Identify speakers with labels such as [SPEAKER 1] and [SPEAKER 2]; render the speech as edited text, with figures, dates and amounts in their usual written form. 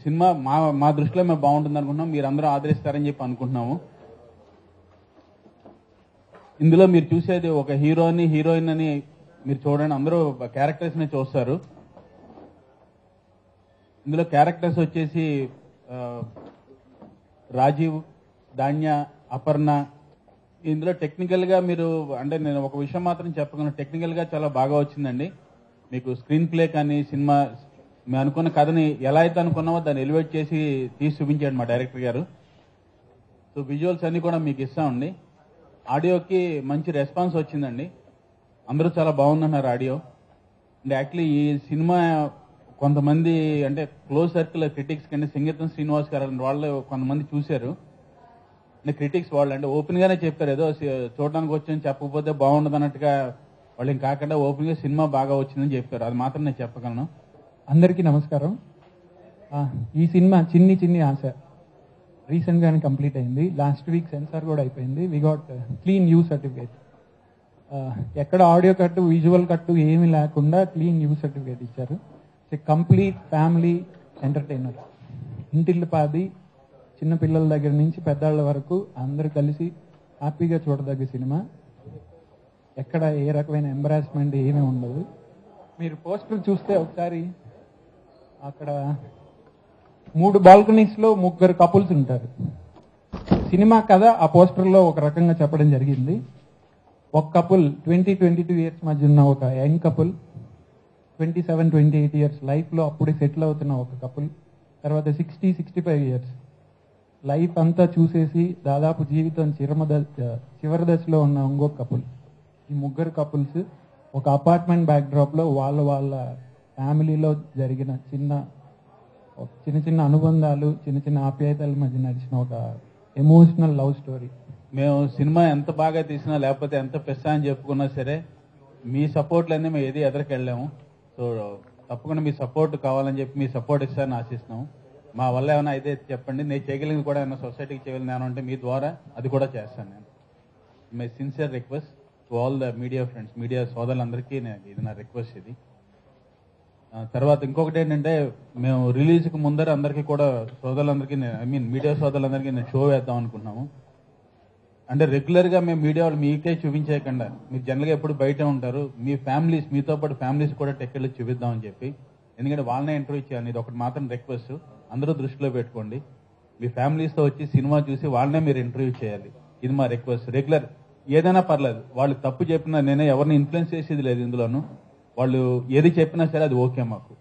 [SPEAKER 1] Cinema మా దృష్టిలో మేము బాగుంటుంది అనుకుంటున్నాం, మీరు అందరూ ఆదరిస్తారని చెప్పి అనుకుంటున్నాము. ఇందులో మీరు చూసేది ఒక హీరోయిన్ అని మీరు చూడండి, అందరూ క్యారెక్టర్స్ ని చూస్తారు. ఇందులో క్యారెక్టర్స్ వచ్చేసి రాజీవ్, ధాన్య, అపర్ణ. ఇందులో టెక్నికల్ గా మీరు అంటే నేను ఒక విషయం మాత్రం చెప్పగలను, టెక్నికల్ గా చాలా బాగా వచ్చిందండి. మీకు స్క్రీన్ ప్లే కానీ సినిమా మేము అనుకున్న కథని ఎలా అయితే అనుకున్నామో దాన్ని ఎలివేట్ చేసి తీసి చూపించాడు మా డైరెక్టర్ గారు. సో విజువల్స్ అన్ని కూడా మీకు ఇస్తామండి. ఆడియోకి మంచి రెస్పాన్స్ వచ్చిందండి, అందరూ చాలా బాగుందన్నారు ఆడియో. అంటే యాక్చువల్లీ ఈ సినిమా కొంతమంది అంటే క్లోజ్ సర్కిల్ క్రిటిక్స్ కంటే సింగీతం శ్రీనివాస్ గారు వాళ్ళు కొంతమంది చూశారు. అంటే క్రిటిక్స్ వాళ్ళు అంటే ఓపెన్ గానే చెప్పారు, ఏదో చూడడానికి వచ్చి చెప్పకపోతే బాగుండదు అన్నట్టుగా వాళ్ళు ఏం కాకుండా ఓపెన్ గా సినిమా బాగా వచ్చిందని చెప్పారు. అది మాత్రం నేను చెప్పగలను.
[SPEAKER 2] అందరికీ నమస్కారం. ఈ సినిమా చిన్ని ఆశ రీసెంట్ గానే కంప్లీట్ అయింది. లాస్ట్ వీక్ సెన్సార్ కూడా అయిపోయింది. We got clean U certificate. ఎక్కడ ఆడియో కట్టు విజువల్ కట్టు ఏమీ లేకుండా క్లీన్ యూ సర్టిఫికేట్ ఇచ్చారు. Complete family entertainer. ఇంటిల్లిపాది చిన్నపిల్లల దగ్గర నుంచి పెద్దవాళ్ళ వరకు అందరూ కలిసి హ్యాపీగా చూడదగ్గ సినిమా. ఎక్కడ ఏ రకమైన ఎంబరాస్మెంట్ ఏమీ ఉండదు. మీరు పోస్టర్ చూస్తే ఒకసారి అక్కడ 3 బాల్కనీస్ లో 3 కపుల్స్ ఉంటారు. సినిమా కథ ఆ పోస్టర్ లో ఒక రకంగా చెప్పడం జరిగింది. ఒక కపుల్ 20-22 ఇయర్స్ మధ్య ఉన్న ఒక యంగ్ కపుల్, 27-28 ఇయర్స్ లైఫ్ లో అప్పుడే సెటిల్ అవుతున్న ఒక కపుల్, తర్వాత 60-65 ఇయర్స్ లైఫ్ అంతా చూసేసి దాదాపు జీవితం చివరి దశలో ఉన్న ఇంకొక కపుల్. ఈ 3 కపుల్స్ ఒక అపార్ట్మెంట్ బ్యాక్ డ్రాప్ లో వాళ్ళ ఫ్యామిలీలో జరిగిన చిన్న అనుబంధాలు, చిన్న ఆప్యాయతల మధ్య నడిచిన ఒక ఎమోషనల్ లవ్ స్టోరీ.
[SPEAKER 1] మేము సినిమా ఎంత బాగా తీసినా లేకపోతే ఎంత పెస్సా అని చెప్పుకున్నా సరే మీ సపోర్ట్లన్నీ మేము ఏది ఎదరికెళ్ళాము. సో తప్పకుండా మీ సపోర్ట్ కావాలని చెప్పి మీ సపోర్ట్ ఇస్తారని ఆశిస్తున్నాము. మా వల్ల ఏమైనా అయితే చెప్పండి, నేను చేయగలిగింది కూడా ఏమైనా సొసైటీకి చేయగలిగింది ఏమైనా ఉంటే మీ ద్వారా అది కూడా చేస్తాను. నేను my sincere request to all the media friends, media సోదరులందరికీ ఇది నా రిక్వెస్ట్. ఇది తర్వాత ఇంకొకటి ఏంటంటే మేము రిలీజ్కి ముందర అందరికీ కూడా సోదరులందరికీ మీడియా సోదరులందరికీ నేను షో వేద్దాం అనుకుంటున్నాము. అంటే రెగ్యులర్ గా మేము మీడియా వాళ్ళు మీకే చూపించేయకుండా మీరు జనరల్గా ఎప్పుడు బయట ఉంటారు, మీ ఫ్యామిలీస్ మీతో పాటు ఫ్యామిలీస్ కూడా టెక్కెళ్ళి చూపిద్దామని చెప్పి. ఎందుకంటే వాళ్ళనే ఇంటర్వ్యూ చేయాలి. ఇది ఒకటి మాత్రం రిక్వెస్ట్, అందరూ దృష్టిలో పెట్టుకోండి. మీ ఫ్యామిలీస్తో వచ్చి సినిమా చూసి వాళ్ళనే మీరు ఇంటర్వ్యూ చేయాలి. ఇది మా రిక్వెస్ట్. రెగ్యులర్ ఏదైనా పర్లేదు, వాళ్ళు తప్పు చెప్పినా నేనే ఎవరిని ఇన్ఫ్లుయెన్స్ చేసేది లేదు ఇందులోను. వాళ్ళు ఏది చెప్పినా సరే అది ఓకే మాకు.